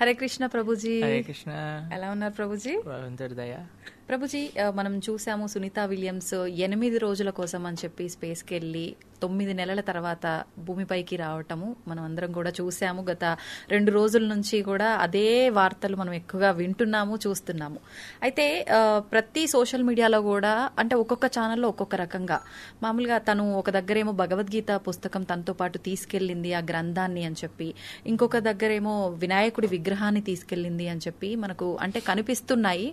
హరే కృష్ణ ప్రభుజీ. హరే కృష్ణ. ఎలా ఉన్నారు ప్రభుజీ? భగవంతుడి దయ. ప్రభుజీ, మనం చూసాము సునీతా విలియమ్స్ 8 రోజుల కోసం అని చెప్పి స్పేస్కి వెళ్ళి 9 నెలల తర్వాత భూమిపైకి రావటము మనం అందరం కూడా చూసాము. గత 2 రోజుల నుంచి కూడా అదే వార్తలు మనం ఎక్కువగా వింటున్నాము, చూస్తున్నాము. అయితే ప్రతి సోషల్ మీడియాలో కూడా అంటే ఒక్కొక్క ఛానల్లో ఒక్కొక్క రకంగా, మామూలుగా తను ఒక దగ్గరేమో భగవద్గీత పుస్తకం తనతో పాటు తీసుకెళ్ళింది ఆ గ్రంథాన్ని అని చెప్పి, ఇంకొక దగ్గరేమో వినాయకుడి విగ్రహాన్ని తీసుకెళ్ళింది అని చెప్పి మనకు అంటే కనిపిస్తున్నాయి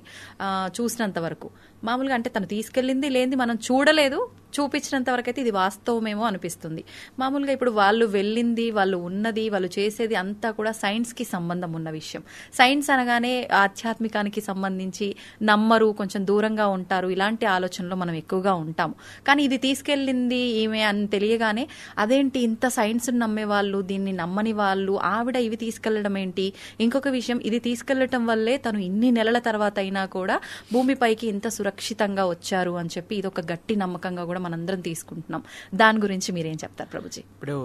చూసినంత వరకు. మామూలుగా అంటే తను తీసుకెళ్ళింది లేనిది మనం చూడలేదు, చూపించినంత వరకు అయితే ఇది వాస్తవమేమో అనిపిస్తుంది. మామూలుగా ఇప్పుడు వాళ్ళు వెళ్ళింది, వాళ్ళు ఉన్నది, వాళ్ళు చేసేది అంతా కూడా సైన్స్ కి సంబంధం ఉన్న విషయం. సైన్స్ అనగానే ఆధ్యాత్మికానికి సంబంధించి నమ్మరు, కొంచెం దూరంగా ఉంటారు, ఇలాంటి ఆలోచనలో మనం ఎక్కువగా ఉంటాము. కానీ ఇది తీసుకెళ్ళింది ఈమె అని తెలియగానే అదేంటి ఇంత సైన్స్ నమ్మే వాళ్ళు, దీన్ని నమ్మని వాళ్ళు ఆవిడ ఇవి తీసుకెళ్లడం ఏంటి? ఇంకొక విషయం, ఇది తీసుకెళ్లటం వల్లే తను ఇన్ని నెలల తర్వాత అయినా కూడా భూమిపైకి ఇంత సురక్షితంగా వచ్చారు అని చెప్పి ఇది ఒక గట్టి నమ్మకంగా కూడా మనందరం తీసుకుంటున్నాం. దాని గురించి మీరేం చెప్తారు ప్రభుజీ? ఇప్పుడు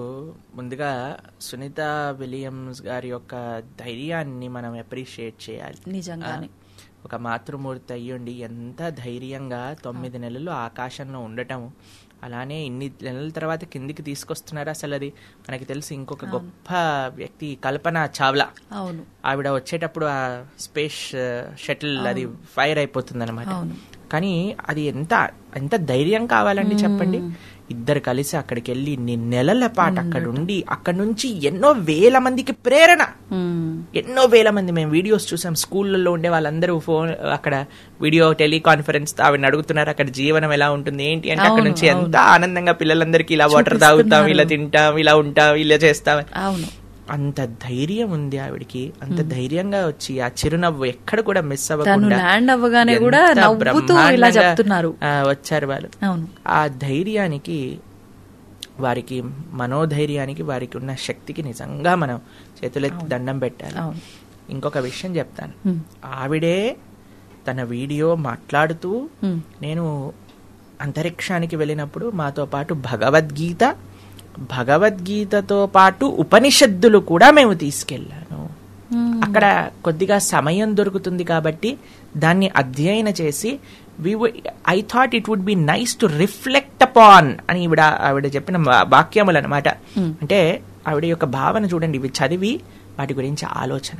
ముందుగా సునీతా విలియమ్స్ గారి యొక్క ధైర్యాన్ని మనం అప్రిషియేట్ చేయాలి. నిజంగానే ఒక మాతృమూర్తి అయ్యుండి ఎంత ధైర్యంగా 9 నెలలు ఆకాశంలో ఉండటం, అలానే ఇన్ని నెలల తర్వాత కిందికి తీసుకొస్తున్నారు. అసలు అది మనకి తెలిసి ఇంకొక గొప్ప వ్యక్తి కల్పన చావ్లా. అవును, ఆవిడ వచ్చేటప్పుడు ఆ స్పేస్ షటిల్ అది ఫైర్ అయిపోతుంది అనమాట. కానీ అది ఎంత ధైర్యం కావాలండి చెప్పండి. ఇద్దరు కలిసి అక్కడికి వెళ్ళి నెలల పాటు అక్కడి నుంచి ఎన్నో వేల మందికి ప్రేరణ, ఎన్నో వేల మంది మేము వీడియోస్ చూసాం. స్కూళ్ళల్లో ఉండే వాళ్ళందరూ ఫోన్ అక్కడ వీడియో టెలికాన్ఫరెన్స్ ఆవిడని అడుగుతున్నారు అక్కడ జీవనం ఎలా ఉంటుంది ఏంటి అంటే, అక్కడ నుంచి ఎంత ఆనందంగా పిల్లలందరికీ ఇలా వాటర్ తాగుతాం, ఇలా తింటాం, ఇలా ఉంటాం, ఇలా చేస్తాం. అంత ధైర్యం ఉంది ఆవిడికి. అంత ధైర్యంగా వచ్చి ఆ చిరునవ్వు ఎక్కడ కూడా మిస్ అవ్వకుండా వచ్చారు వాళ్ళు. ఆ ధైర్యానికి, వారికి మనోధైర్యానికి, వారికి ఉన్న శక్తికి నిజంగా మనం చేతులెత్తి దండం పెట్టాలి. ఇంకొక విషయం చెప్తాను. ఆవిడే తన వీడియో మాట్లాడుతూ, నేను అంతరిక్షానికి వెళ్ళినప్పుడు మాతో పాటు భగవద్గీతతో పాటు ఉపనిషత్తులు కూడా మేము తీసుకెళ్ళాను. అక్కడ కొద్దిగా సమయం దొరుకుతుంది కాబట్టి దాన్ని అధ్యయన చేసి I thought it would be nice to reflect upon అని ఆవిడ చెప్పిన వాక్యములు అనమాట. అంటే ఆవిడ యొక్క భావన చూడండి, ఇవి చదివి వాటి గురించి ఆలోచన.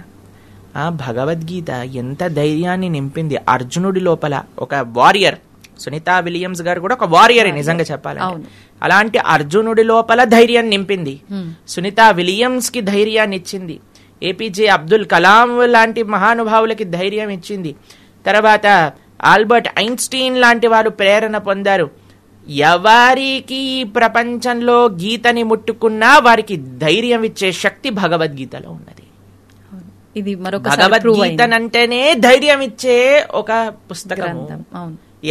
భగవద్గీత ఎంత ధైర్యాన్ని నింపింది అర్జునుడి లోపల. ఒక వారియర్, సునీతా విలియమ్స్ గారు కూడా ఒక వారియర్ నిజంగా చెప్పాలంటే. అలాంటి అర్జునుడి లోపల ధైర్యం నింపింది. సునీతా విలియమ్స్ కి ధైర్యాన్ని ఇచ్చింది. ఏపీజే అబ్దుల్ కలాం లాంటి మహానుభావులకి ధైర్యం ఇచ్చింది. తర్వాత ఆల్బర్ట్ ఐన్స్టీన్ లాంటి వారు ప్రేరణ పొందారు. ఎవరికి ప్రపంచంలో గీతని ముట్టుకున్నా వారికి ధైర్యం ఇచ్చే శక్తి భగవద్గీతలో ఉన్నది. భగవద్గీతనంటేనే ధైర్యం ఇచ్చే ఒక పుస్తకం.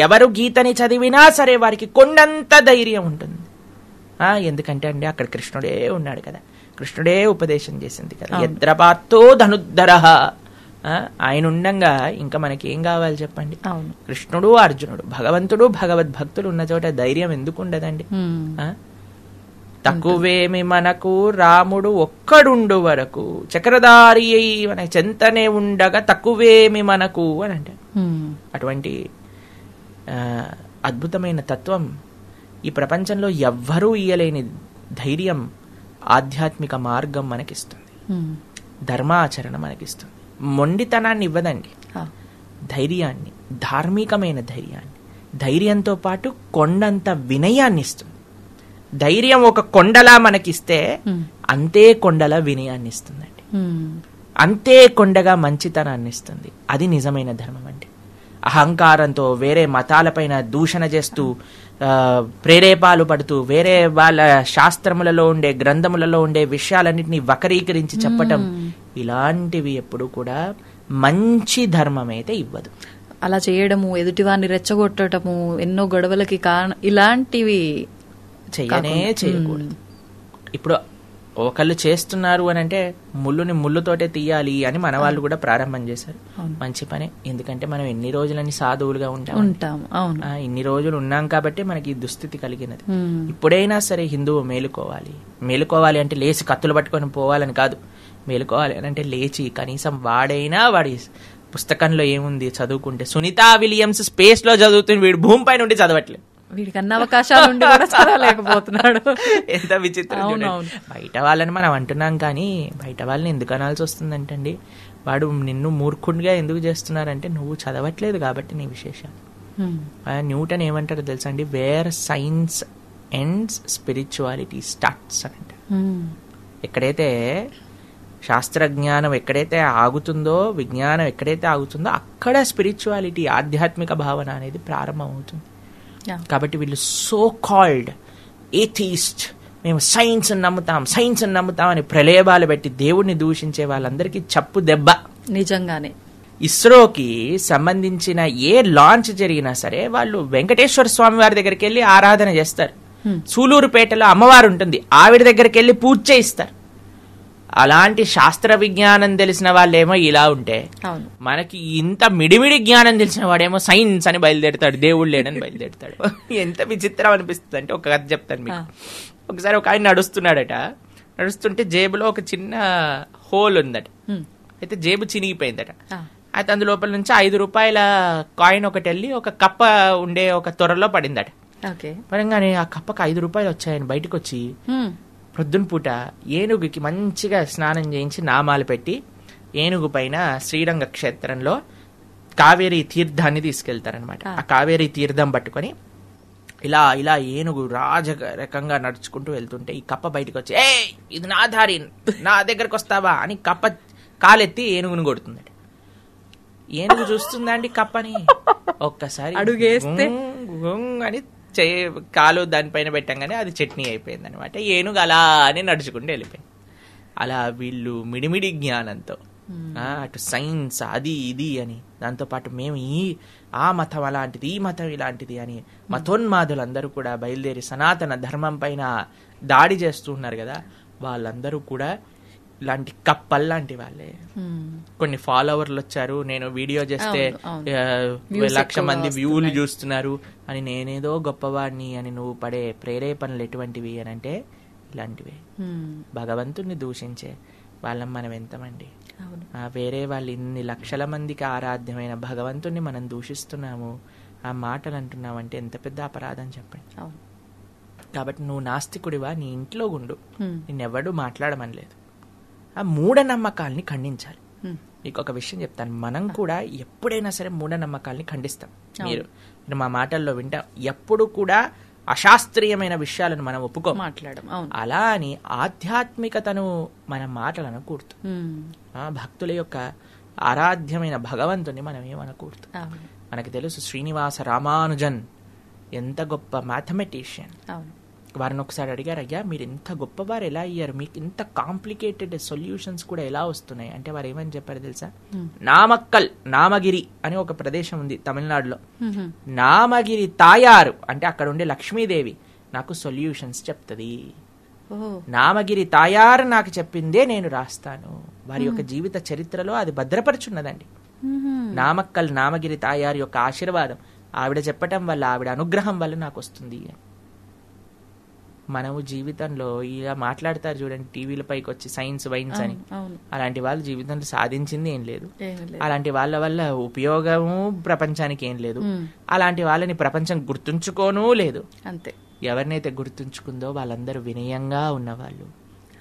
ఎవరు గీతని చదివినా సరే వారికి కొండంత ధైర్యం ఉంటుంది. ఎందుకంటే అండి అక్కడ కృష్ణుడే ఉన్నాడు కదా, కృష్ణుడే ఉపదేశం చేసింది కదా. యద్రపాతో ధనుద్ధరః, ఆయన ఉండంగా ఇంకా మనకి ఏం కావాలి చెప్పండి. కృష్ణుడు, అర్జునుడు, భగవంతుడు, భగవద్భక్తులు ఉన్న చోట ధైర్యం ఎందుకు ఉండదండి? తక్కువేమి మనకు రాముడు ఒక్కడుండు వరకు, చక్రధారి అయి మన చెంతనే ఉండగా తక్కువేమి మనకు అని అంటే, అటువంటి అద్భుతమైన తత్వం ఈ ప్రపంచంలో ఎవ్వరూ ఇయ్యలేని ధైర్యం ఆధ్యాత్మిక మార్గం మనకిస్తుంది, ధర్మాచరణ మనకిస్తుంది. మొండితనాన్ని ఇవ్వదండి, ధైర్యాన్ని, ధార్మికమైన ధైర్యాన్ని. ధైర్యంతో పాటు కొండంత వినయాన్ని ఇస్తుంది. ధైర్యం ఒక కొండలా మనకిస్తే అంతే కొండలా వినయాన్ని ఇస్తుందండి. అంతే కొండగా మంచితనాన్ని ఇస్తుంది. అది నిజమైన ధర్మం అండి. అహంకారంతో వేరే మతాలపైన దూషణ చేస్తూ, ప్రేరేపాలు పడుతూ, వేరే వాళ్ళ శాస్త్రములలో ఉండే, గ్రంథములలో ఉండే విషయాలన్నింటినీ వక్రీకరించి చెప్పటం, ఇలాంటివి ఎప్పుడు కూడా మంచి ధర్మం అయితే ఇవ్వదు. అలా చేయడము, ఎదుటివారిని రెచ్చగొట్టడము, ఎన్నో గొడవలకి కారణం, ఇలాంటివి చేయకూడదు. ఇప్పుడు ఒకళ్ళు చేస్తున్నారు అని అంటే ముళ్ళుని ముళ్ళుతోటే తీయాలి అని మన వాళ్ళు కూడా ప్రారంభం చేశారు. మంచి పనే, ఎందుకంటే మనం ఎన్ని రోజులని సాధువులుగా ఉంటాం. ఇన్ని రోజులు ఉన్నాం కాబట్టి మనకి ఈ దుస్థితి కలిగినది. ఇప్పుడైనా సరే హిందువు మేలుకోవాలి అంటే లేసి కత్తులు పట్టుకొని పోవాలని కాదు. మేలుకోవాలి అని అంటే లేచి కనీసం వాడైనా వాడి పుస్తకంలో ఏముంది చదువుకుంటే. సునీతా విలియమ్స్ స్పేస్ లో చదువుతుంది, వీడు భూమిపై నుండి చదవట్లేదు. వీడికి అన్ని అవకాశాలు ఉండి కూడా చదవలేకపోతున్నాడు. ఎంత విచిత్రం. బయట వాళ్ళని మనం అంటున్నాం కానీ బయట వాళ్ళని ఎందుకు అనాల్సి వస్తుందంటండి. వాడు నిన్ను మూర్ఖుడిగా ఎందుకు చేస్తున్నారంటే నువ్వు చదవట్లేదు కాబట్టి నీ విశేషాలు. న్యూటన్ ఏమంటారో తెలుసా అండి, where science ends spirituality starts అని అంటారు. ఎక్కడైతే శాస్త్రజ్ఞానం ఎక్కడైతే ఆగుతుందో, విజ్ఞానం ఎక్కడైతే ఆగుతుందో అక్కడ స్పిరిచువాలిటీ, ఆధ్యాత్మిక భావన అనేది ప్రారంభం అవుతుంది. కాబట్టి వీళ్ళు సో కాల్డ్ ఏథీస్ట్, మేము సైన్స్ నమ్ముతాం అని ప్రలేబాలు పెట్టి దేవుడిని దూషించే వాళ్ళందరికీ చప్పు దెబ్బ. నిజంగానే ఇస్రోకి సంబంధించిన ఏ లాంచ్ జరిగినా సరే వాళ్ళు వెంకటేశ్వర స్వామి వారి దగ్గరికి వెళ్ళి ఆరాధన చేస్తారు. సూలూరుపేటలో అమ్మవారు ఉంటుంది, ఆవిడ దగ్గరికి వెళ్ళి పూజ చేయిస్తారు. అలాంటి శాస్త్ర విజ్ఞానం తెలిసిన వాళ్ళేమో ఇలా ఉంటే, మనకి ఇంత మిడిమిడి జ్ఞానం తెలిసిన వాడేమో సైన్స్ అని బయలుదేరుతాడు, దేవుడు లేడని బయలుదేరుతాడు. ఎంత విచిత్రం అనిపిస్తుంది అంటే ఒక కథ చెప్తాను మీకు. ఒకసారి ఒక ఆయన నడుస్తుంటే జేబులో ఒక చిన్న హోల్ ఉందట. అయితే జేబు చినిగిపోయిందట. అయితే అందులోపల నుంచి 5 రూపాయల కాయిన్ ఒకటి వెళ్ళి ఒక కప్ప ఉండే ఒక త్వరలో పడిందట. పరంగానే ఆ కప్పకి 5 రూపాయలు వచ్చాయని బయటకు వచ్చి ప్రొద్దున పూట ఏనుగుకి మంచిగా స్నానం చేయించి నామాలు పెట్టి ఏనుగు పైన శ్రీరంగ క్షేత్రంలో కావేరీ తీర్థాన్ని తీసుకెళ్తారనమాట. ఆ కావేరీ తీర్థం పట్టుకొని ఇలా ఇలా ఏనుగు రాజరకంగా నడుచుకుంటూ వెళ్తుంటే ఈ కప్ప బయటకు వచ్చి, ఏ ఇది నా దారి, నా దగ్గరకు వస్తావా అని కప్ప కాలెత్తి ఏనుగును కొడుతుందట. ఏనుగు చూస్తుందండి కప్పని, ఒక్కసారి అడుగేస్తే అని కాలు దానిపైన పెట్టంగానే అది చట్నీ అయిపోయింది అనమాట. ఏనుగు అలా అని నడుచుకుంటూ వెళ్ళిపోయింది. అలా వీళ్ళు మిడిమిడి జ్ఞానంతో అటు సైన్స్ అది ఇది అని, దాంతోపాటు మేము ఆ మతం అలాంటిది, ఈ మతం ఇలాంటిది అని మతోన్మాదులందరూ కూడా బయలుదేరి సనాతన ధర్మం పైన దాడి చేస్తూ ఉన్నారు కదా, వాళ్ళందరూ కూడా ఇలాంటి కప్పల్లాంటి వాళ్ళే. కొన్ని ఫాలోవర్లు వచ్చారు, నేను వీడియో చేస్తే 1,00,000 మంది వ్యూలు చూస్తున్నారు అని, నేనేదో గొప్పవాడిని అని నువ్వు పడే ప్రేరేపణలు ఎటువంటివి అని అంటే ఇలాంటివే. భగవంతుణ్ణి దూషించే వాళ్ళం మనం ఎంతమంది. వేరే వాళ్ళు ఇన్ని లక్షల మందికి ఆరాధ్యమైన భగవంతుణ్ణి మనం దూషిస్తున్నాము, ఆ మాటలు అంటున్నామంటే ఎంత పెద్ద అపరాధం చెప్పండి. కాబట్టి నువ్వు నాస్తికుడివా, నీ ఇంట్లో ఉండు, నిన్నెవడూ మాట్లాడమనలేదు. ఆ మూఢనమ్మకాల్ని ఖండించాలి. మీకు ఒక విషయం చెప్తాను, మనం కూడా ఎప్పుడైనా సరే మూఢనమ్మకాల్ని ఖండిస్తాం. మీరు మా మాటల్లో వింటా, ఎప్పుడు కూడా అశాస్త్రీయమైన విషయాలను మనం ఒప్పుకో మాట్లాడడం. అలా అని ఆధ్యాత్మికతను మన మాటలను కూర్తు, భక్తుల యొక్క ఆరాధ్యమైన భగవంతుని మనం ఏమనకూడదు. మనకి తెలుసు శ్రీనివాస రామానుజన్ ఎంత గొప్ప మ్యాథమెటిషియన్. వారిని ఒకసారి అడిగారు, అయ్యా మీరు ఇంత గొప్పవారు ఎలా అయ్యారు, మీకు ఇంత కాంప్లికేటెడ్ సొల్యూషన్స్ కూడా ఎలా వస్తున్నాయి అంటే వారు ఏమని చెప్పారు తెలుసా, నామక్కల్ నామగిరి అని ఒక ప్రదేశం ఉంది తమిళనాడులో, నామగిరి తాయారు అంటే అక్కడ ఉండే లక్ష్మీదేవి నాకు సొల్యూషన్స్ చెప్తుంది, నామగిరి తాయారు నాకు చెప్పిందే నేను రాస్తాను. వారి యొక్క జీవిత చరిత్రలో అది భద్రపరుచున్నదండి. నామక్కల్ నామగిరి తాయారు యొక్క ఆశీర్వాదం ఆవిడ చెప్పటం వల్ల, ఆవిడ అనుగ్రహం వల్ల నాకు వస్తుంది. మనము జీవితంలో ఇలా మాట్లాడతారు చూడండి, టీవీల పైకి వచ్చి సైన్స్ వైన్స్ అని, అలాంటి వాళ్ళు జీవితంలో సాధించింది ఏం లేదు, అలాంటి వాళ్ళ వల్ల ఉపయోగము ప్రపంచానికి ఏం లేదు, అలాంటి వాళ్ళని ప్రపంచం గుర్తుంచుకోనూ లేదు. అంతే. ఎవరినైతే గుర్తుంచుకుందో వాళ్ళందరూ వినయంగా ఉన్నవాళ్ళు,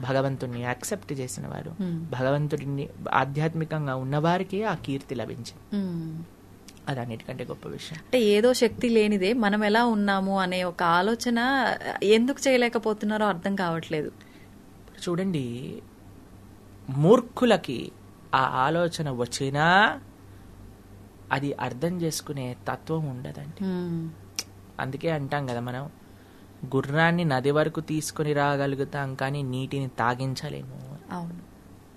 భగవంతుడిని యాక్సెప్ట్ చేసిన వారు, భగవంతుడిని ఆధ్యాత్మికంగా ఉన్నవారికి ఆ కీర్తి లభించింది. అది అన్నిటికంటే గొప్ప విషయం. అంటే ఏదో శక్తి లేనిదే మనం ఎలా ఉన్నాము అనే ఒక ఆలోచన ఎందుకు చేయలేకపోతున్నారో అర్థం కావట్లేదు. చూడండి, మూర్ఖులకి ఆ ఆలోచన వచ్చినా అది అర్థం చేసుకునే తత్వం ఉండదండి. అందుకే అంటాం కదా, మనం గుర్రాన్ని నది వరకు తీసుకుని రాగలుగుతాం కానీ నీటిని తాగించలేము. అవును.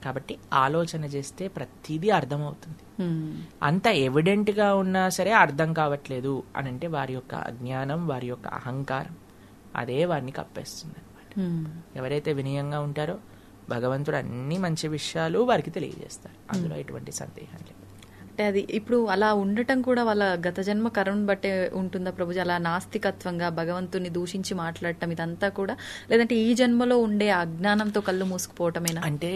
కాబట్టి ఆలోచన చేస్తే ప్రతిదీ అర్థమవుతుంది. అంత ఎవిడెంట్ గా ఉన్నా సరే అర్థం కావట్లేదు అని అంటే వారి యొక్క అజ్ఞానం, వారి యొక్క అహంకారం అదే వారిని కప్పేస్తుంది అనమాట. ఎవరైతే వినయంగా ఉంటారో భగవంతుడు అన్ని మంచి విషయాలు వారికి తెలియజేస్తారు, అందులో ఎటువంటి సందేహం లేదు. అంటే అది ఇప్పుడు అలా ఉండటం కూడా వాళ్ళ గత జన్మ కరుణ బట్టే ఉంటుందా ప్రభుజీ? అలా నాస్తికత్వంగా భగవంతుని దూషించి మాట్లాడటం ఇదంతా కూడా, లేదంటే ఈ జన్మలో ఉండే అజ్ఞానంతో కళ్ళు మూసుకుపోవటమేనా? అంటే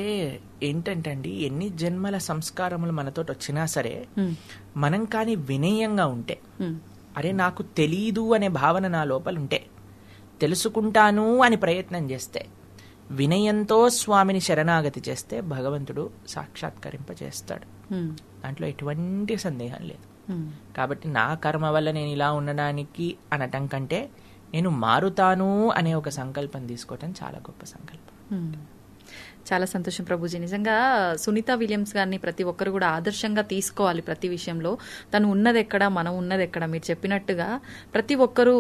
ఏంటంటే అండి, ఎన్ని జన్మల సంస్కారములు మనతో వచ్చినా సరే మనం కానీ వినయంగా ఉంటే, అరే నాకు తెలీదు అనే భావన నా లోపల ఉంటే, తెలుసుకుంటాను అని ప్రయత్నం చేస్తే, వినయంతో స్వామిని శరణాగతి చేస్తే భగవంతుడు సాక్షాత్కరింపజేస్తాడు. దాంట్లో ఎటువంటి సందేహం లేదు. కాబట్టి నా కర్మ వల్ల నేను ఇలా ఉండడానికి అనటం కంటే నేను మారుతాను అనే ఒక సంకల్పం తీసుకోవటం చాలా గొప్ప సంకల్పం. చాలా సంతోషం ప్రభుజీ. నిజంగా సునీత విలియమ్స్ గారిని ప్రతి ఒక్కరు కూడా ఆదర్శంగా తీసుకోవాలి. ప్రతి విషయంలో తను ఉన్నది ఎక్కడ, మనం ఉన్నది ఎక్కడ. మీరు చెప్పినట్టుగా ప్రతి ఒక్కరూ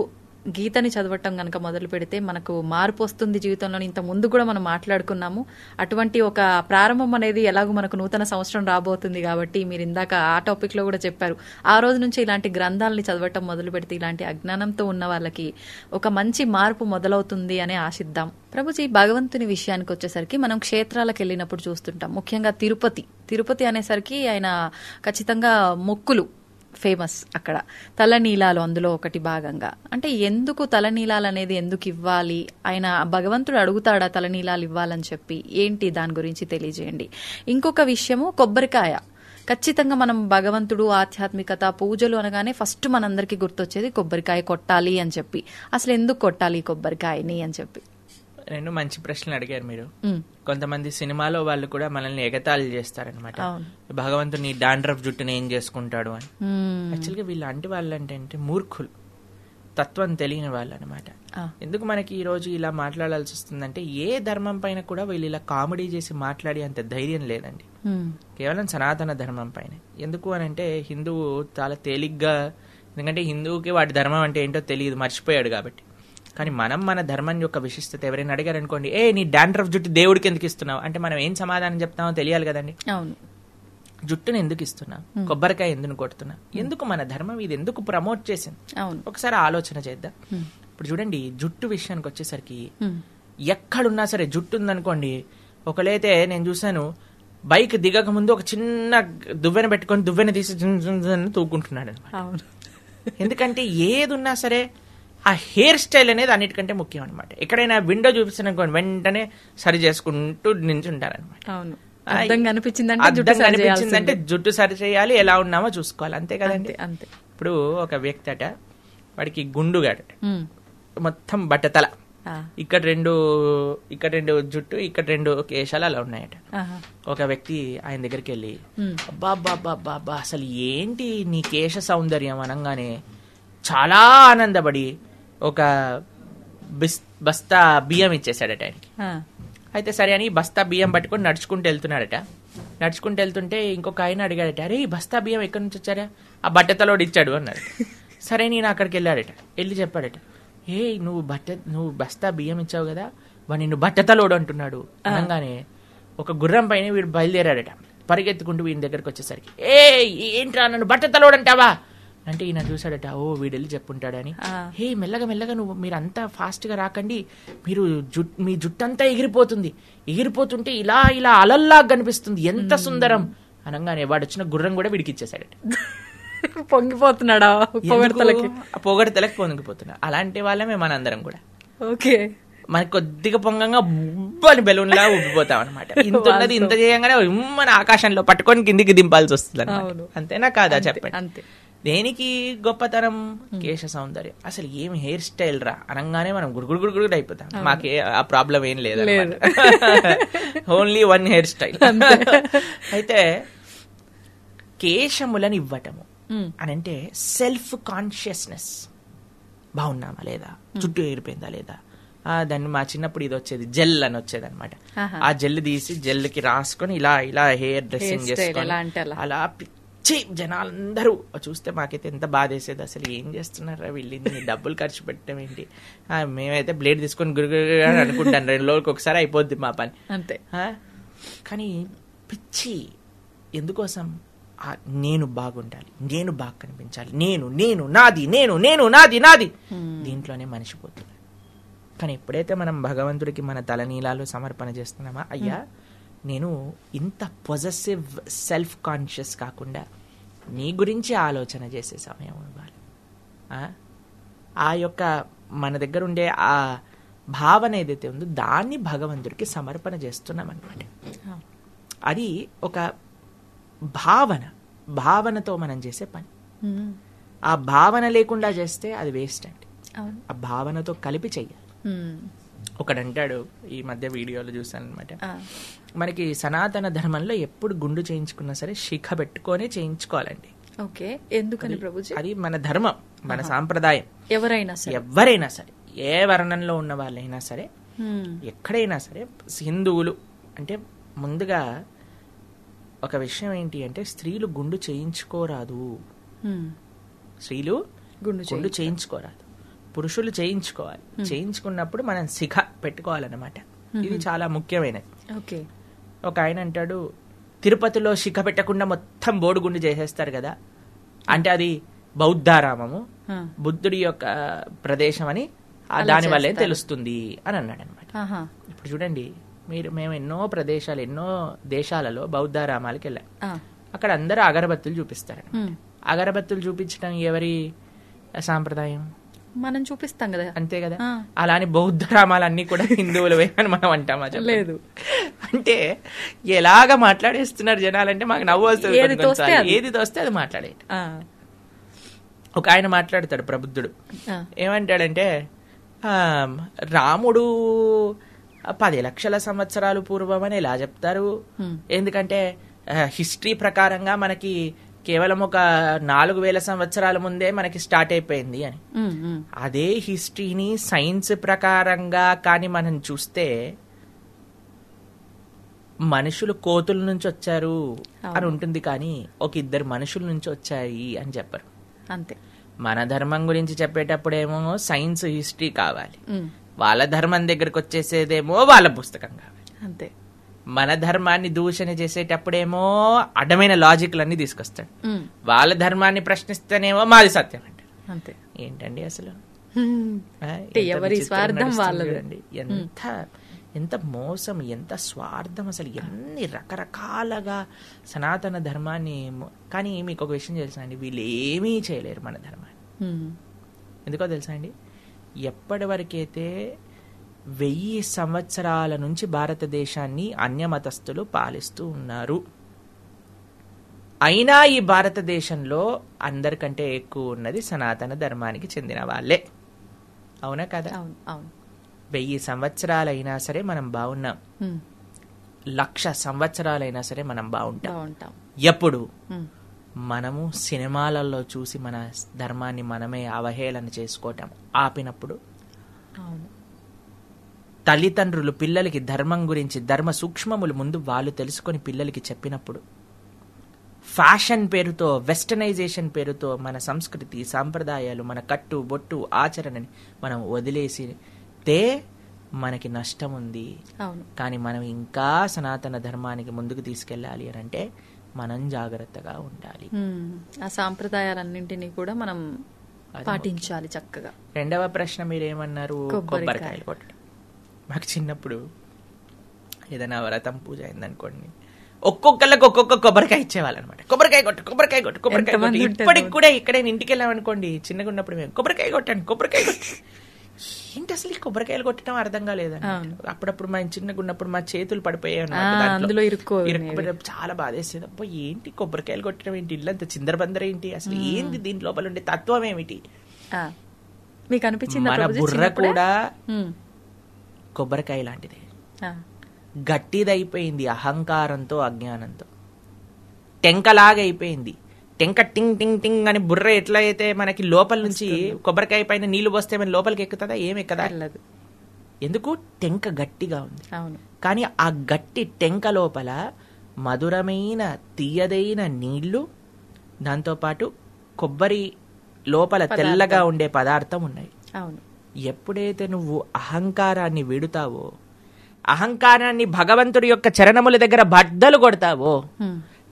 గీతని చదవటం కనుక మొదలు పెడితే మనకు మార్పు వస్తుంది జీవితంలో. ఇంత ముందు కూడా మనం మాట్లాడుకున్నాము. అటువంటి ఒక ప్రారంభం అనేది ఎలాగో మనకు నూతన సంవత్సరం రాబోతుంది కాబట్టి మీరు ఇందాక ఆ టాపిక్ లో కూడా చెప్పారు. ఆ రోజు నుంచి ఇలాంటి గ్రంథాలని చదవటం మొదలు పెడితే ఇలాంటి అజ్ఞానంతో ఉన్న వాళ్ళకి ఒక మంచి మార్పు మొదలవుతుంది అని ఆశిద్దాం. ప్రభుజీ, భగవంతుని విషయానికి వచ్చేసరికి మనం క్షేత్రాలకు వెళ్ళినప్పుడు చూస్తుంటాం. ముఖ్యంగా తిరుపతి అనేసరికి ఆయన ఖచ్చితంగా మొక్కులు ఫేమస్. అక్కడ తలనీలాలు అందులో ఒకటి భాగంగా. అంటే ఎందుకు తలనీలాలు అనేది ఎందుకు ఇవ్వాలి? ఆయన భగవంతుడు అడుగుతాడా తలనీలాలు ఇవ్వాలని చెప్పి? ఏంటి దాని గురించి తెలియజేయండి. ఇంకొక విషయము కొబ్బరికాయ. ఖచ్చితంగా మనం భగవంతుడు, ఆధ్యాత్మికత, పూజలు అనగానే ఫస్ట్ మనందరికీ గుర్తొచ్చేది కొబ్బరికాయ కొట్టాలి అని చెప్పి. అసలు ఎందుకు కొట్టాలి కొబ్బరికాయని అని చెప్పి? రెండు మంచి ప్రశ్నలు అడిగారు మీరు. కొంతమంది సినిమాలో వాళ్ళు కూడా మనల్ని ఎగతాళి చేస్తారనమాట, భగవంతుడు నీ డాండ్రఫ్ జుట్టుని ఏం చేసుకుంటాడు అని. యాక్చువల్గా వీళ్ళంటి వాళ్ళు అంటే మూర్ఖులు, తత్వం తెలియని వాళ్ళు అనమాట. ఎందుకు మనకి ఈ రోజు ఇలా మాట్లాడాల్సి వస్తుందంటే, ఏ ధర్మం పైన కూడా వీళ్ళు ఇలా కామెడీ చేసి మాట్లాడే అంత ధైర్యం లేదండి. కేవలం సనాతన ధర్మం పైన. ఎందుకు అని అంటే హిందువు చాలా తేలిగ్గా, ఎందుకంటే హిందువుకి వాడి ధర్మం అంటే ఏంటో తెలియదు, మర్చిపోయాడు కాబట్టి. కానీ మనం మన ధర్మం యొక్క విశిష్టత ఎవరైనా అడిగారు అనుకోండి, నీ డాండ్రఫ్ జుట్టు దేవుడికి ఎందుకు ఇస్తున్నావు అంటే మనం ఏం సమాధానం చెప్తామో తెలియాలి కదండి. అవును, జుట్టును ఎందుకు ఇస్తున్నావు, కొబ్బరికాయ ఎందుకు కొడుతున్నావు, ఎందుకు మన ధర్మం ఇది ఎందుకు ప్రమోట్ చేసింది, ఒకసారి ఆలోచన చేద్దాం. ఇప్పుడు చూడండి, జుట్టు విషయానికి వచ్చేసరికి ఎక్కడున్నా సరే జుట్టు ఉందనుకోండి, ఒకలైతే నేను చూసాను బైక్ దిగక ముందు ఒక చిన్న దువ్వెన పెట్టుకొని దువ్వెన తీసి తూకుంటున్నాడు అనమాట. ఎందుకంటే ఏది ఉన్నా సరే ఆ హెయిర్ స్టైల్ అనేది అన్నిటికంటే ముఖ్యం అనమాట. ఎక్కడైనా విండో చూపిస్తున్ననుకోండి వెంటనే సరి చేసుకుంటూ నించుంటారనమాట. అనిపించిందంటే జుట్టు సరి చేయాలి, ఎలా ఉన్నామో చూసుకోవాలి, అంతే కదండి. అంతే. ఇప్పుడు ఒక వ్యక్తి అట, వాడికి గుండుగాడట, మొత్తం బట్టతల, ఇక్కడ రెండు జుట్టు, ఇక్కడ 2 కేశాలు అలా ఉన్నాయట. ఒక వ్యక్తి ఆయన దగ్గరికి వెళ్ళి, అబ్బా అసలు ఏంటి నీ కేశ సౌందర్యం అనగానే చాలా ఆనందపడి ఒక బస్తా బియ్యం ఇచ్చేసాడట ఆయనకి. అయితే సరే అని బస్తా బియ్యం పట్టుకొని నడుచుకుంటూ వెళ్తున్నాడట. నడుచుకుంటూ వెళ్తుంటే ఇంకొక ఆయన అడిగాడట, అరే ఈ బస్తా బియ్యం ఎక్కడి నుంచి వచ్చారా? ఆ బట్టతలోడు ఇచ్చాడు అన్నాడు. సరే నేను అక్కడికి వెళ్ళాడట, వెళ్ళి చెప్పాడట, నువ్వు బస్తా బియ్యం ఇచ్చావు కదా, వాడు నిన్ను బట్టతలోడు అంటున్నాడు అనగానే ఒక గుర్రం పైన వీడు బయలుదేరాడట. పరిగెత్తుకుంటూ వీడి దగ్గరకు వచ్చేసరికి, ఏంట్రా నన్ను బట్టతలోడు అంటావా అంటే ఈయన చూసాడట, వీడు వెళ్ళి చెప్పుంటాడని. మెల్లగా మీరంతా ఫాస్ట్ గా రాకండి, మీ జుట్టు అంతా ఎగిరిపోతుంటే ఇలా అలల్లా కనిపిస్తుంది, ఎంత సుందరం అనగానే వాడు వచ్చిన గుర్రం కూడా వీడికి ఇచ్చేసాడట. పొంగిపోతున్నాడా? పొగడతలకి పొంగిపోతున్నా. అలాంటి వాళ్ళమే మనందరం కూడా. ఓకే, మనకి కొద్దిగా పొంగంగా ఉబ్బని బెలూన్ లా ఉబ్బిపోతాం అనమాట. ఇంత ఉన్నది ఇంత చేయంగానే మన ఆకాశంలో పట్టుకొని కిందికి దింపాల్సి వస్తుంది అనమాట. అంతేనా కాదా చెప్పండి? అంతే. దేనికి గొప్పతనం? కేశ సౌందర్యం. అసలు ఏం హెయిర్ స్టైల్ రా అనగానే మనం గుడుగుడు అయిపోతాం. మాకే ఆ ప్రాబ్లం ఏం లేదు, ఓన్లీ 1 హెయిర్ స్టైల్. అయితే కేశములను ఇవ్వటము అని అంటే సెల్ఫ్ కాన్షియస్నెస్. బాగున్నామా లేదా, జుట్టు ఎగిరిపోయిందా లేదా, దాన్ని మా చిన్నప్పుడు ఇది వచ్చేది జెల్ అని వచ్చేది అనమాట. ఆ జెల్ తీసి జెల్కి రాసుకొని ఇలా హెయిర్ డ్రెస్సింగ్ చేసుకొని అలా జనాలందరూ చూస్తే మాకైతే ఎంత బాధేసేది. అసలు ఏం చేస్తున్నారా వీళ్ళు, డబ్బులు ఖర్చు పెట్టడం ఏంటి, మేమైతే బ్లేడ్ తీసుకొని గురుగురు అని అనుకుంటాను, 2 రోజులకి ఒకసారి అయిపోద్ది మా పని అంతే. కానీ పిచ్చి ఎందుకోసం? నేను బాగుండాలి, నేను బాగా కనిపించాలి, నాది దీంట్లోనే మనిషిపోతుంది. కానీ ఎప్పుడైతే మనం భగవంతుడికి మన తలనీలాలు సమర్పణ చేస్తున్నామా, అయ్యా నేను ఇంత పొజెసివ్ సెల్ఫ్ కాన్షియస్ కాకుండా నీ గురించి ఆలోచన చేసే సమయం ఇవ్వాలి. ఆ యొక్క మన దగ్గర ఉండే ఆ భావన ఏదైతే ఉందో దాన్ని భగవంతుడికి సమర్పణ చేస్తున్నాం అనమాట. అది ఒక భావనతో మనం చేసే పని. ఆ భావన లేకుండా చేస్తే అది వేస్ట్ అండి. ఆ భావనతో కలిపి చెయ్యాలి. ఒకడంటాడు, ఈ మధ్య వీడియోలో చూసాను అనమాట, మనకి సనాతన ధర్మంలో ఎప్పుడు గుండు చేయించుకున్నా సరే శిఖ పెట్టుకొని చేయించుకోవాలండి. ఓకే, ఎందుకని ప్రభుజీ? అది మన ధర్మం, మన సాంప్రదాయం. ఎవరైనా సరే, ఏ వర్ణంలో ఉన్న వాళ్ళైనా సరే, ఎక్కడైనా సరే, హిందువులు అంటే ముందుగా ఒక విషయం ఏంటి అంటే స్త్రీలు గుండు చేయించుకోరాదు. స్త్రీలు గుండు చేయించుకోరాదు, పురుషులు చేయించుకోవాలి. చేయించుకున్నప్పుడు మనం శిఖ పెట్టుకోవాలన్నమాట. ఇది చాలా ముఖ్యమైనది. ఒక ఆయన అంటాడు, తిరుపతిలో శిఖ పెట్టకుండా మొత్తం బోడిగుండు చేసేస్తారు కదా, అంటే అది బౌద్ధారామము, బుద్ధుడి యొక్క ప్రదేశం అని దాని వల్లే తెలుస్తుంది అని అన్నాడు అనమాట. ఇప్పుడు చూడండి, మేము ఎన్నో ప్రదేశాలు, ఎన్నో దేశాలలో బౌద్ధారామాలకు వెళ్ళాం. అక్కడ అందరూ అగరబత్తులు చూపిస్తారు. అగరబత్తులు చూపించడం ఎవరి సాంప్రదాయం? మనం చూపిస్తాం కదా, అంతే కదా. అలాని బౌద్ధ రామాలన్నీ కూడా హిందువులవే అని మనం అంటామా? లేదు. అంటే ఎలాగా మాట్లాడేస్తున్నారు జనాలంటే మాకు నవ్వు వస్తుంది. ఏది తోస్తే అది మాట్లాడే. ఒక ఆయన మాట్లాడతాడు, ప్రబుద్ధుడు. ఏమంటాడంటే, రాముడు 10 లక్షల సంవత్సరాలు పూర్వం అని ఎలా చెప్తారు? ఎందుకంటే హిస్టరీ ప్రకారంగా మనకి కేవలం ఒక 4000 సంవత్సరాల ముందే మనకి స్టార్ట్ అయిపోయింది అని. అదే హిస్టరీని సైన్స్ ప్రకారంగా కానీ మనం చూస్తే మనుషులు కోతుల నుంచి వచ్చారు అని ఉంటుంది, కానీ ఒక 2 మనుషుల నుంచి వచ్చాయి అని చెప్పరు. అంతే. మన ధర్మం గురించి చెప్పేటప్పుడేమో సైన్స్ హిస్టరీ కావాలి, వాళ్ళ ధర్మం దగ్గరకు వచ్చేసేదేమో వాళ్ళ పుస్తకం కావాలి. అంతే. మన ధర్మాన్ని దూషణ చేసేటప్పుడేమో అడ్డమైన లాజిక్లన్నీ తీసుకొస్తాడు, వాళ్ళ ధర్మాన్ని ప్రశ్నిస్తేనేమో మాది సత్యం అంటే. అంతే. ఏంటండి అసలు? ఎవరి స్వార్థం వాళ్ళది. ఎంత మోసం, ఎంత స్వార్థం, అసలు ఎన్ని రకరకాలుగా సనాతన ధర్మాన్ని. కానీ మీకు ఒక విషయం తెలుసా అండి, వీళ్ళు ఏమీ చేయలేరు మన ధర్మాన్ని. ఎందుకో తెలుసా అండి, ఎప్పటి వరకైతే 1000 సంవత్సరాల నుంచి భారతదేశాన్ని అన్యమతస్థులు పాలిస్తూ ఉన్నారు, అయినా ఈ భారతదేశంలో అందరికంటే ఎక్కువ ఉన్నది సనాతన ధర్మానికి చెందిన వాళ్ళే. అవునా కదా? 1000 సంవత్సరాలైనా సరే మనం బాగున్నాం, 1,00,000 సంవత్సరాలైనా సరే మనం బాగుంటాం. ఎప్పుడు మనము సినిమాలలో చూసి మన ధర్మాన్ని మనమే అవహేళన చేసుకోవటం ఆపినప్పుడు, తల్లిదండ్రులు పిల్లలకి ధర్మం గురించి, ధర్మ సూక్ష్మములు ముందు వాళ్ళు తెలుసుకొని పిల్లలకి చెప్పినప్పుడు, ఫ్యాషన్ పేరుతో, వెస్టర్నైజేషన్ పేరుతో మన సంస్కృతి సాంప్రదాయాలు, మన కట్టు బొట్టు ఆచరణని మనం వదిలేసితే మనకి నష్టం ఉంది. కానీ మనం ఇంకా సనాతన ధర్మానికి ముందుకు తీసుకెళ్ళాలి అని అంటే మనం జాగ్రత్తగా ఉండాలి. ఆ సాంప్రదాయాలన్నింటినీ కూడా మనం పాటించాలి చక్కగా. రెండవ ప్రశ్న మీరేమన్నారు? కొబ్బరికాయలు కొట్టడం. మాకు చిన్నప్పుడు ఏదైనా వ్రతం పూజ అయిందనుకోండి, ఒక్కొక్కళ్ళకి ఒక్కొక్క కొబ్బరికాయ ఇచ్చేవాళ్ళు అనమాట. కొబ్బరికాయ కొట్టు, కొబ్బరికాయ కొట్టు, కొబ్బరికాయ కొట్టు. ఇప్పటికి కూడా ఇక్కడే ఇంటికి వెళ్ళామనుకోండి, చిన్నగా ఉన్నప్పుడు మేము కొబ్బరికాయ కొట్టాను, కొబ్బరికాయ కొట్టు. ఏంటి అసలు ఈ కొబ్బరికాయలు కొట్టడం అర్థం కాలేదండి. అప్పుడప్పుడు మా చిన్నగా ఉన్నప్పుడు మా చేతులు పడిపోయాయి అన్నమాట, చాలా బాధేసేది. అబ్బా ఏంటి కొబ్బరికాయలు కొట్టడం ఏంటి, ఇల్లంత చిందరబందర ఏంటి, అసలు ఏంటి దీని లోపల ఉండే తత్వం ఏమిటి? మీకు అనిపించింది మన బుర్ర కూడా కొబ్బరికాయ లాంటిదే, గట్టిదైపోయింది అహంకారంతో అజ్ఞానంతో, టెంకలాగా అయిపోయింది. టెంక టింగ్ టింగ్ టింగ్ అని బుర్ర ఎట్లా అయితే మనకి లోపల నుంచి కొబ్బరికాయ పైన నీళ్లు పోస్తే మన లోపలికి ఎక్కుతుందా? ఏమి ఎక్కదా? ఎందుకు? టెంక గట్టిగా ఉంది. కానీ ఆ గట్టి టెంక లోపల మధురమైన తీయదైన నీళ్లు, దాంతోపాటు కొబ్బరి లోపల తెల్లగా ఉండే పదార్థం ఉన్నాయి. ఎప్పుడైతే నువ్వు అహంకారాన్ని విడుతావో, అహంకారాన్ని భగవంతుడి యొక్క చరణముల దగ్గర బద్దలు కొడతావో,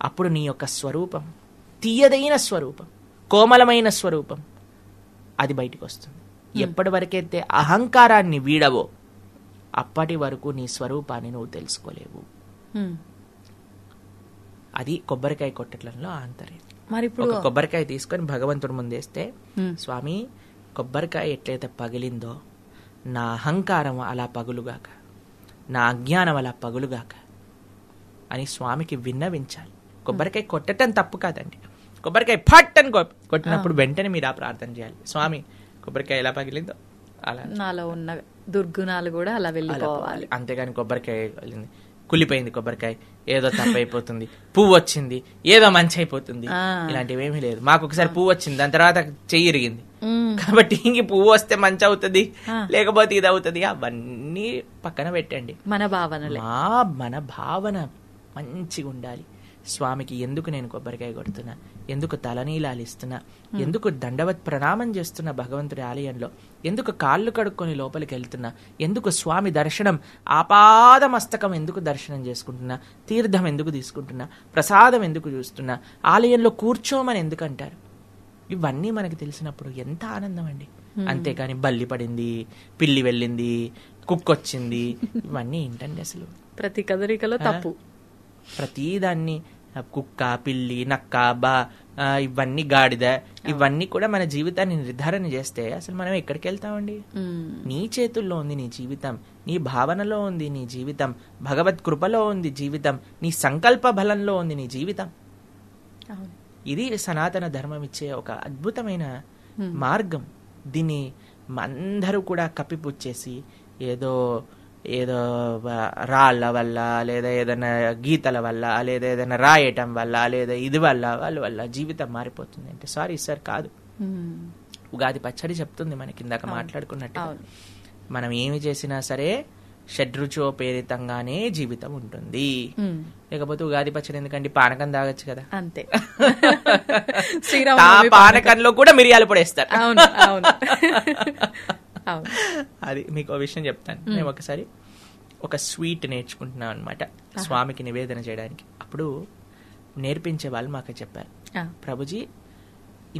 అప్పుడు నీ యొక్క స్వరూపం, తీయదైన స్వరూపం, కోమలమైన స్వరూపం అది బయటికి వస్తుంది. ఎప్పటి వరకైతే అహంకారాన్ని వీడవో అప్పటి వరకు నీ స్వరూపాన్ని నువ్వు తెలుసుకోలేవు. అది కొబ్బరికాయ కొట్టడంలో ఆంతర్యం. మరి ఇప్పుడు ఒక కొబ్బరికాయ తీసుకొని భగవంతుడి ముందేస్తే, స్వామి కొబ్బరికాయ ఎట్లయితే పగిలిందో నా అహంకారం అలా పగులుగాక, నా అజ్ఞానం అలా పగులుగాక అని స్వామికి విన్నవించాలి. కొబ్బరికాయ కొట్టడం తప్పు కాదండి. కొబ్బరికాయ ఫట్ అని కొట్టినప్పుడు వెంటనే మీరు ఆ ప్రార్థన చేయాలి, స్వామి కొబ్బరికాయ ఎలా పగిలిందో అలా నాలో ఉన్న దుర్గుణాలు కూడా అలా వెళ్ళిపోవాలి. అంతేగాని కొబ్బరికాయ కుళ్ళిపోయింది, కొబ్బరికాయ ఏదో తప్పైపోతుంది, పువ్వు వచ్చింది ఏదో మంచి అయిపోతుంది, ఇలాంటివి ఏమీ లేదు. మాకు ఒకసారి పువ్వు వచ్చింది, దాని తర్వాత చెయ్యి ఇరిగింది, కాబట్టి ఇంక పువ్వు వస్తే మంచి అవుతుంది లేకపోతే ఇది అవుతుంది, అవన్నీ పక్కన పెట్టండి. మన భావన మంచిగా ఉండాలి. స్వామికి ఎందుకు నేను కొబ్బరికాయ కొడుతున్నా, ఎందుకు తలనీలాలు ఇస్తున్నా, ఎందుకు దండవత్ ప్రణామం చేస్తున్నా భగవంతుడి ఆలయంలో, ఎందుకు కాళ్ళు కడుక్కొని లోపలికి వెళ్తున్నా, ఎందుకు స్వామి దర్శనం ఆపాద మస్తకం ఎందుకు దర్శనం చేసుకుంటున్నా, తీర్థం ఎందుకు తీసుకుంటున్నా, ప్రసాదం ఎందుకు చూస్తున్నా, ఆలయంలో కూర్చోమని ఎందుకు అంటారు, ఇవన్నీ మనకి తెలిసినప్పుడు ఎంత ఆనందం అండి. అంతేకాని బల్లి పడింది, పిల్లి వెళ్ళింది, కుక్కొచ్చింది, ఇవన్నీ ఏంటండి అసలు. ప్రతి కదలికలో తప్పు. ప్రతిదాన్ని కుక్క, పిల్లి, నక్క, ఇవన్నీ గాడిద, ఇవన్నీ కూడా మన జీవితాన్ని నిర్ధారణ చేస్తే అసలు మనం ఎక్కడికి వెళ్తామండి. నీ చేతుల్లో ఉంది నీ జీవితం, నీ భావనలో ఉంది నీ జీవితం, భగవత్ కృపలో ఉంది జీవితం, నీ సంకల్ప బలంలో ఉంది నీ జీవితం. ఇది సనాతన ధర్మం ఇచ్చే ఒక అద్భుతమైన మార్గం. దీన్ని అందరూ కూడా కప్పిపుచ్చేసి ఏదో ఏదో రాళ్ళ వల్ల, లేదా ఏదైనా గీతల వల్ల, లేదా ఏదైనా రాయటం వల్ల, లేదా ఇది వల్ల వాళ్ళ వల్ల జీవితం మారిపోతుంది అంటే సారీ సార్, కాదు. ఉగాది పచ్చడి చెప్తుంది మనకి, ఇందాక మాట్లాడుకున్నట్టు మనం ఏమి చేసినా సరే షడ్రుచోపేరితంగానే జీవితం ఉంటుంది. లేకపోతే ఉగాది పచ్చడి ఎందుకంటే పానకం తాగొచ్చు కదా, అంతే. పానకంలో కూడా మిరియాలు పొడేస్తారు. అది మీకు ఒక విషయం చెప్తాను. మేము ఒకసారి ఒక స్వీట్ నేర్చుకుంటున్నాం అనమాట స్వామికి నివేదన చేయడానికి. అప్పుడు నేర్పించే వాళ్ళు మాకు చెప్పారు, ప్రభుజీ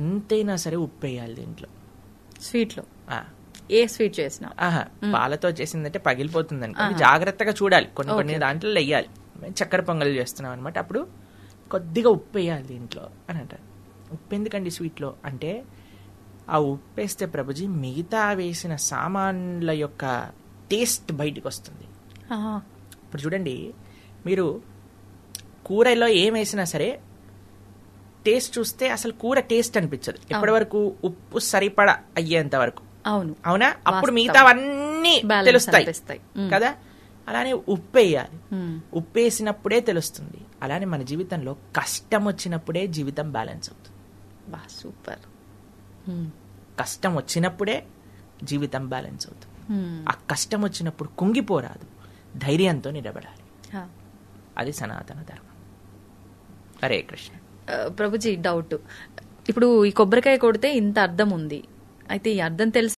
ఇంతైనా సరే ఉప్పు వేయాలి దీంట్లో స్వీట్ లో. ఏ స్వీట్ చేసినా పాలతో చేసిందంటే పగిలిపోతుంది అనుకోండి, జాగ్రత్తగా చూడాలి, కొన్ని దాంట్లో వెయ్యాలి. మేము చక్కెర పొంగల్ చేస్తున్నాం అనమాట, అప్పుడు కొద్దిగా ఉప్పు వేయాలి దీంట్లో అని అంటారు. ఉప్పు ఎందుకండి స్వీట్లో అంటే, ఆ ఉప్పు వేస్తే ప్రభుజీ మిగతా వేసిన సామాన్ల యొక్క టేస్ట్ బయటికి వస్తుంది. ఇప్పుడు చూడండి, మీరు కూరలో ఏం వేసినా సరే టేస్ట్ చూస్తే అసలు కూర టేస్ట్ అనిపించదు ఎప్పటి వరకు ఉప్పు సరిపడా అయ్యేంత వరకు. అవునా? అప్పుడు మిగతావన్నీ తెలుస్తాయి కదా. అలానే ఉప్పు వేయాలి, ఉప్పు వేసినప్పుడే తెలుస్తుంది. అలానే మన జీవితంలో కష్టం వచ్చినప్పుడే జీవితం బ్యాలెన్స్ అవుతుంది. సూపర్. కష్టం వచ్చినప్పుడే జీవితం బ్యాలెన్స్ అవుతుంది. ఆ కష్టం వచ్చినప్పుడు కుంగిపోరాదు, ధైర్యంతో నిలబడాలి. అది సనాతన ధర్మం. హరే కృష్ణ. ప్రభుజీ, డౌట్, ఇప్పుడు ఈ కొబ్బరికాయ కొడితే ఇంత అర్థం ఉంది, అయితే ఈ అర్థం తెలిసి